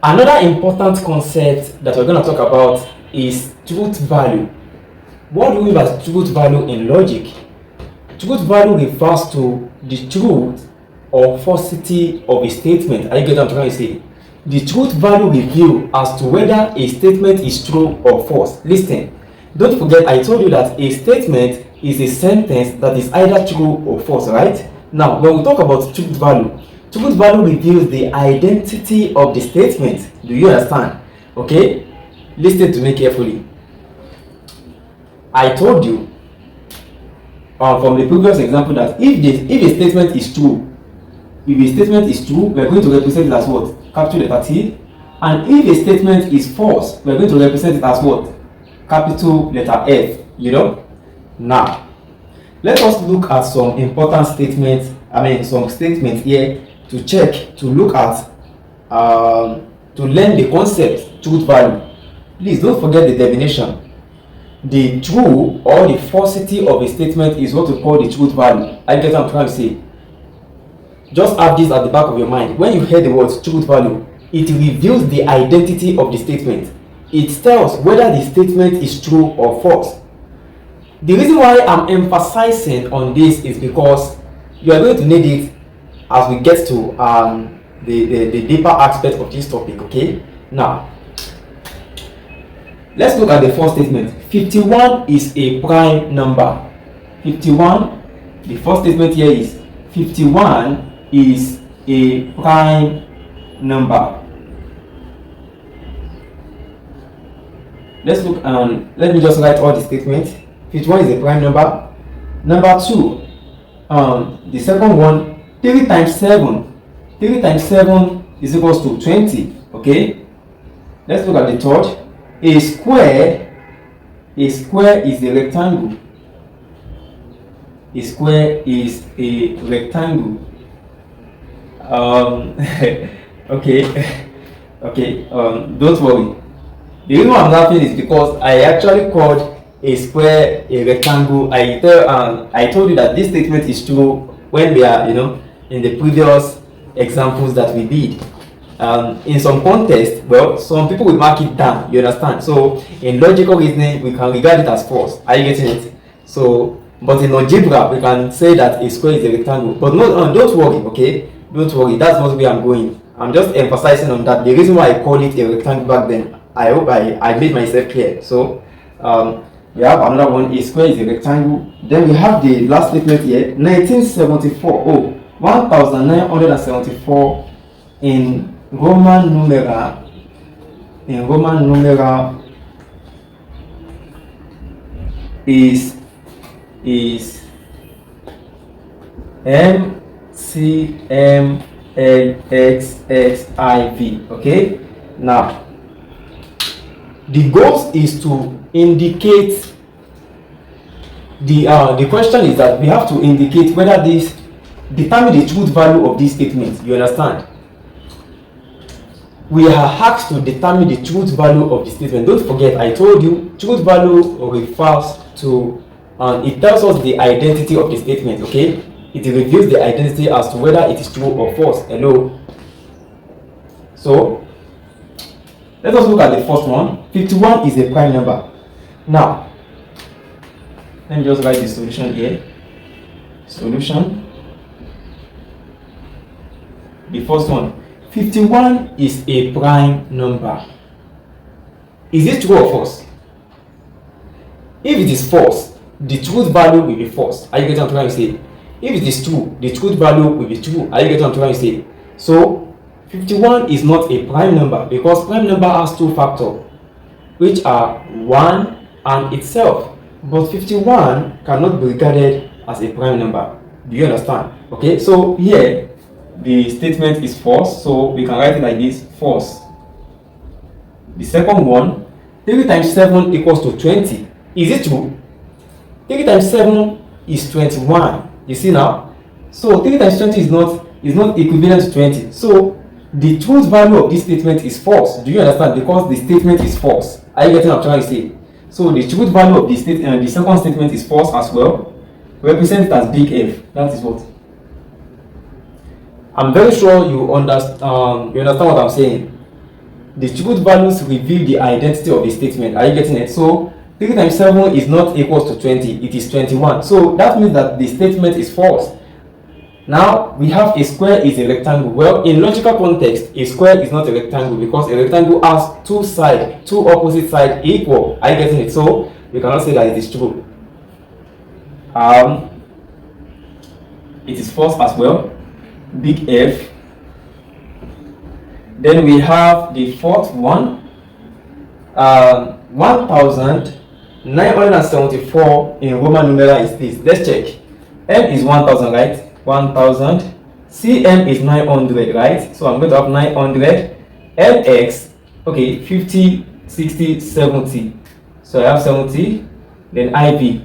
Another important concept that we're going to talk about is truth value. What do we mean by truth value in logic? Truth value refers to the truth or falsity of a statement. Are you getting what I'm trying to say? The truth value reveals as to whether a statement is true or false. Listen, don't forget I told you that a statement is a sentence that is either true or false, right? Now, when we talk about truth value reveals the identity of the statement. Do you understand? Okay? Listen to me carefully. I told you from the previous example that if a statement is true, we're going to represent it as what? Capital letter T. And if a statement is false, we're going to represent it as what? Capital letter F. You know? Now, let us look at some important statements. Some statements here to check, to look at, to learn the concept, truth value. Please don't forget the definition. The true or the falsity of a statement is what we call the truth value. I get what I'm trying to say. Just have this at the back of your mind. When you hear the word truth value, it reveals the identity of the statement. It tells whether the statement is true or false. The reason why I'm emphasizing on this is because you are going to need it as we get to the deeper aspect of this topic. Okay, now let's look at the first statement. 51 is a prime number. 51, the first statement here is 51 is a prime number. Let's look let me just write all the statements. 51 is a prime number. Number 2, the second one, 3 times 7. 3 times 7 is equals to 20. Okay, let's look at the third. A square is a rectangle. A square is a rectangle. Okay, don't worry. The reason why I'm laughing is because I actually called a square a rectangle. I told you that this statement is true when we are, in the previous examples that we did. In some context, well, some people will mark it down, you understand? So in logical reasoning, we can regard it as false. Are you getting it? So, but in algebra, we can say that a square is a rectangle. But no, don't worry, okay? Don't worry, that's not where I'm going. I'm just emphasizing on that. The reason why I called it a rectangle back then, I hope I made myself clear. So, we have another one, a square is a rectangle. Then we have the last statement here, 1974. 1974 in Roman numeral is MCMLXXIV. Okay, now the goal is to indicate the question is that we have to indicate whether this determine the truth value of this statement. You understand? We are asked to determine the truth value of the statement. Don't forget, I told you truth value refers to it tells us the identity of the statement. Okay, it reveals the identity as to whether it is true or false. Hello. So let us look at the first one. 51 is a prime number. Now let me just write the solution here. Solution. The first one, 51 is a prime number. Is it true or false? If it is false, the truth value will be false. Are you getting what I'm trying to say? If it is true, the truth value will be true. Are you getting what I'm trying to say? So 51 is not a prime number because prime number has two factors, which are 1 and itself. But 51 cannot be regarded as a prime number. Do you understand? Okay, so here the statement is false, so we can write it like this, false. The second one, 3 times 7 equals to 20. Is it true? 3 times 7 is 21. You see now? So 3 times 20 is not equivalent to 20. So the truth value of this statement is false. Do you understand? Because the statement is false. Are you getting what I'm trying to say? So the truth value of the second statement is false as well. Represent it as big F. That is what. I'm very sure you understand what I'm saying. the truth values reveal the identity of the statement. Are you getting it? So 3 times 7 is not equals to 20, it is 21. So that means that the statement is false. Now we have a square is a rectangle. Well, in logical context, a square is not a rectangle because a rectangle has two sides, two opposite sides equal. Are you getting it? So we cannot say that it is true. It is false as well. Big F. Then we have the fourth one. 1974 in Roman numeral is this. Let's check. M is 1000, right? 1000. Cm is 900, right? So I'm going to have 900. Lx, okay, 50, 60, 70. So I have 70. Then Ib.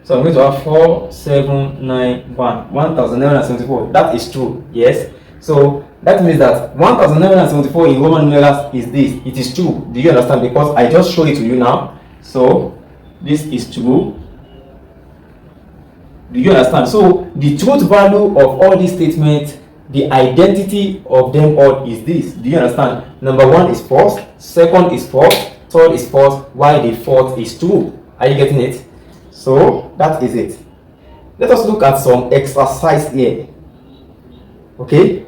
So I'm going to have 4791. 1974. That is true. Yes. So that means that 1974 in Roman numerals is this. It is true. Do you understand? Because I just show it to you now. So this is true. Do you understand? So the truth value of all these statements, the identity of them all is this. Do you understand? Number 1 is false, second is false, third is false, while the fourth is true. Are you getting it? So that is it. Let us look at some exercise here. Okay,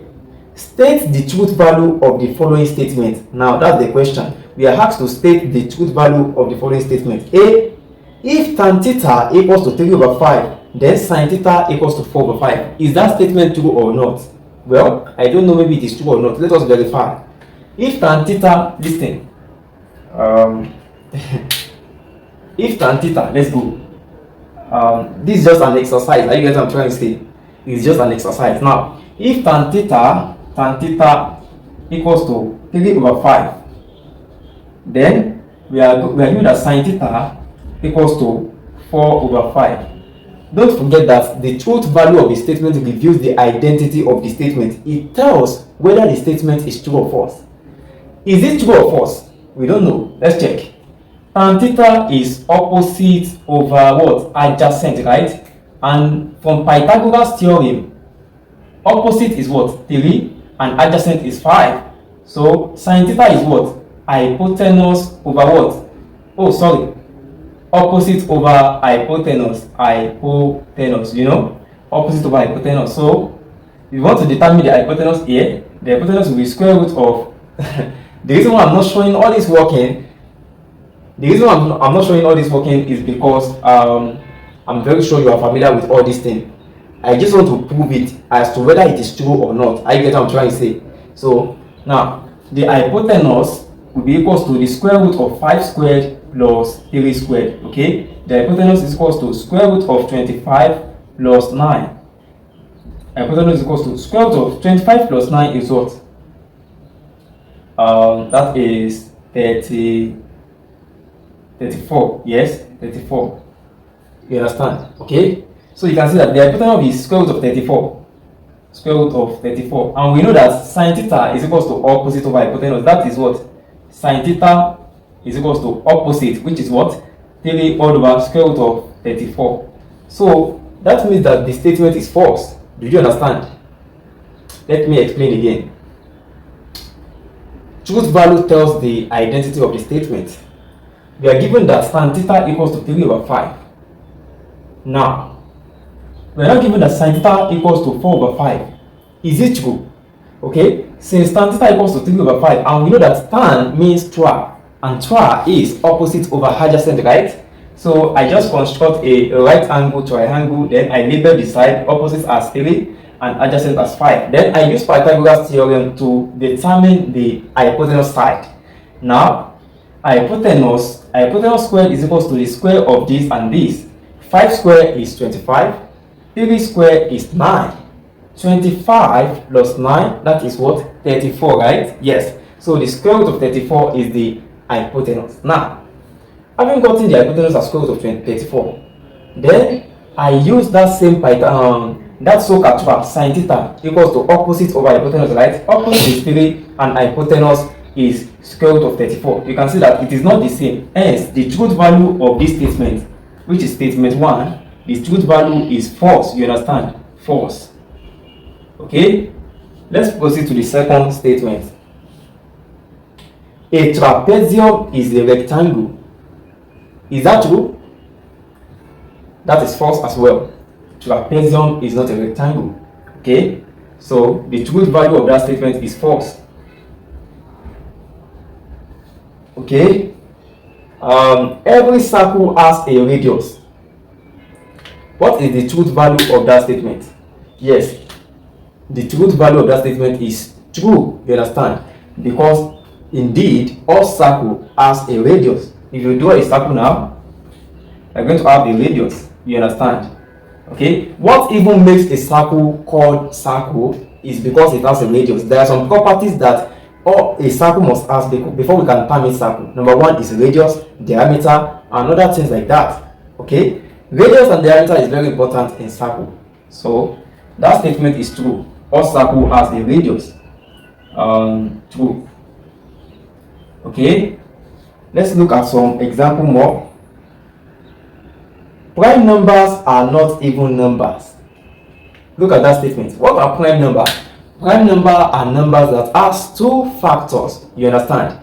state the truth value of the following statement. Now that's the question. We are asked to state the truth value of the following statement. A, if tan theta equals to 3 over 5, then sin theta equals to 4 over 5. Is that statement true or not? Well, I don't know, maybe it is true or not. Let us verify. If tan theta, listen. If tan theta, let's go. This is just an exercise. Are you guys what I'm trying to say? It's just an exercise. Now, if tan theta equals to 3 over 5, then we are given that sin theta equals to 4 over 5. Don't forget that the truth value of the statement reveals the identity of the statement. It tells whether the statement is true or false. Is it true or false? We don't know. Let's check. Tan theta is opposite over what? Adjacent, right? And from Pythagoras theorem, opposite is what? 3 and adjacent is 5. So sin theta is what? Hypotenuse over what? Oh, sorry. Opposite over hypotenuse. Hypotenuse, you know? Opposite over hypotenuse. So if you want to determine the hypotenuse here, the hypotenuse will be square root of the reason why I'm not showing all this working, is because I'm very sure you are familiar with all these things. I just want to prove it as to whether it is true or not. I get what I'm trying to say. So now the hypotenuse will be equals to the square root of 5 squared plus 3 squared. Okay, the hypotenuse is equals to square root of 25 plus 9. Hypotenuse is equals to square root of 25 plus 9 is what? That is 34. Yes, 34. You understand? Okay, so you can see that the hypotenuse is square root of 34. Square root of 34. And we know that sin theta is equals to opposite over hypotenuse. That is what? Sin theta is equals to opposite, which is what? 3 all over square root of 34. So that means that the statement is false. Do you understand? Let me explain again. Truth value tells the identity of the statement. We are given that tan theta equals to 3 over 5. Now, we are not given that sin theta equals to 4 over 5. Is it true? Okay, since tan theta equals to 3 over 5, and we know that tan means tra, and tra is opposite over adjacent, right? So I just construct a right angle triangle, then I label the side opposite as 3 and adjacent as 5. Then I use Pythagoras theorem to determine the hypotenuse side. Now, hypotenuse squared is equals to the square of this and this. 5 squared is 25, 3 squared is 9. 25 plus 9, that is what? 34, right? Yes. So the square root of 34 is the hypotenuse. Now, having gotten the hypotenuse as square root of 34, then I use that same that SOHCAHTOA, sin theta equals to opposite over hypotenuse, right? Opposite is 3 and hypotenuse is square root of 34. You can see that it is not the same. Hence, the truth value of this statement, which is statement 1, the truth value is false. You understand? False. Okay, let's proceed to the second statement. a trapezium is a rectangle. Is that true? That is false as well. Trapezium is not a rectangle. Okay, so the truth value of that statement is false. Okay, every circle has a radius. What is the truth value of that statement? Yes, the truth value of that statement is true. You understand? Because indeed all circle has a radius. If you draw a circle now, you're going to have a radius. You understand? Okay, what even makes a circle called circle is because it has a radius. There are some properties that a circle must have before we can term it circle. Number one is radius, diameter, and other things like that. Okay, radius and diameter is very important in circle. So that statement is true. All circle has a radius. True. Okay, let's look at some example more. Prime numbers are not even numbers. Look at that statement. What are prime numbers? Prime numbers are numbers that has two factors. You understand?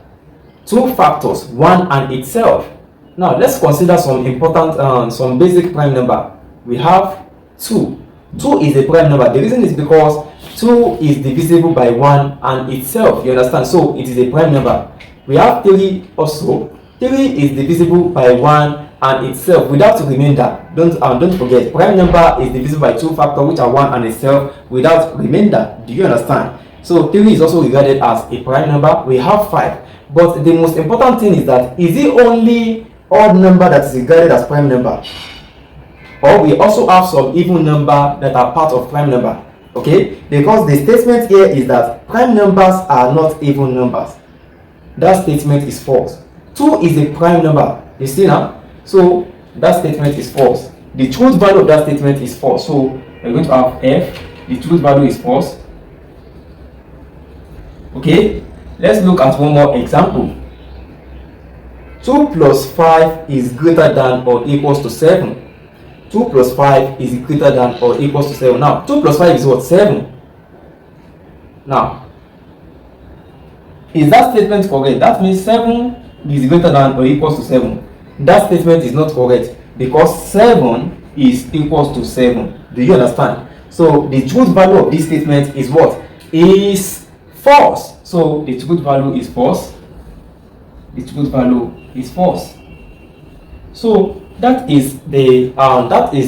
Two factors, one and itself. Now let's consider some important, some basic prime number. We have 2. 2 is a prime number. The reason is because 2 is divisible by 1 and itself. You understand? So it is a prime number. We have 3 also. 3 is divisible by 1 and itself without remainder. Don't forget, prime number is divisible by 2 factors which are 1 and itself without remainder. Do you understand? So 3 is also regarded as a prime number. We have 5. But the most important thing is that is it only odd number that is regarded as prime number? Or we also have some even number that are part of prime number. Okay? Because the statement here is that prime numbers are not even numbers. That statement is false. 2 is a prime number. You see now? So that statement is false. The truth value of that statement is false. So we're going to have F. The truth value is false. Okay? Let's look at one more example. 2 plus 5 is greater than or equals to 7. 2 plus 5 is greater than or equals to 7. Now, 2 plus 5 is what? 7. Now, is that statement correct? That means 7 is greater than or equals to 7. That statement is not correct because 7 is equals to 7. Do you understand? So, the truth value of this statement is what? Is false. So, the truth value is false. The truth value is false. So, that is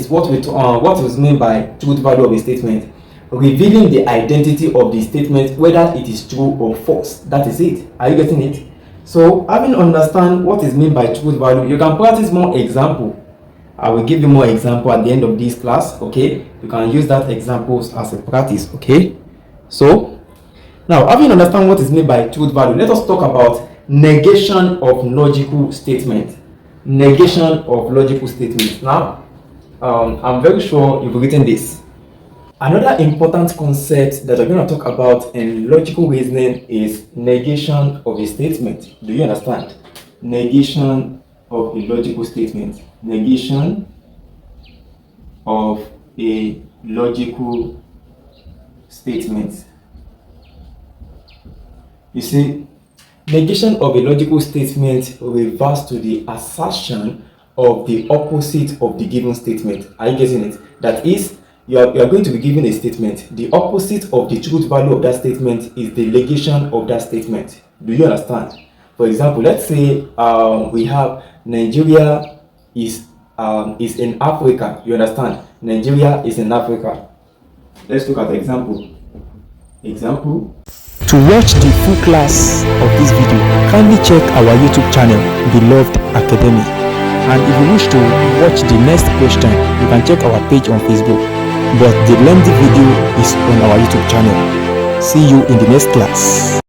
what is meant by truth value of a statement, revealing the identity of the statement, whether it is true or false. That is it. Are you getting it? So having understand what is meant by truth value, you can practice more example. I will give you more example at the end of this class. Okay, you can use that examples as a practice. Okay, so now having understand what is meant by truth value, let us talk about negation of logical statement. Negation of logical statements. Now, I'm very sure you've written this. Another important concept that we're going to talk about in logical reasoning is negation of a statement. Do you understand? Negation of a logical statement. Negation of a logical statement. You see, negation of a logical statement refers to the assertion of the opposite of the given statement. Are you getting it? That is, you are going to be given a statement. The opposite of the truth value of that statement is the negation of that statement. Do you understand? For example, let's say we have Nigeria is in Africa. You understand? Nigeria is in Africa. Let's look at the example. To watch the full class of this video, kindly check our YouTube channel, Beloved Academy. And if you wish to watch the next question, you can check our page on Facebook. But the lengthy video is on our YouTube channel. See you in the next class.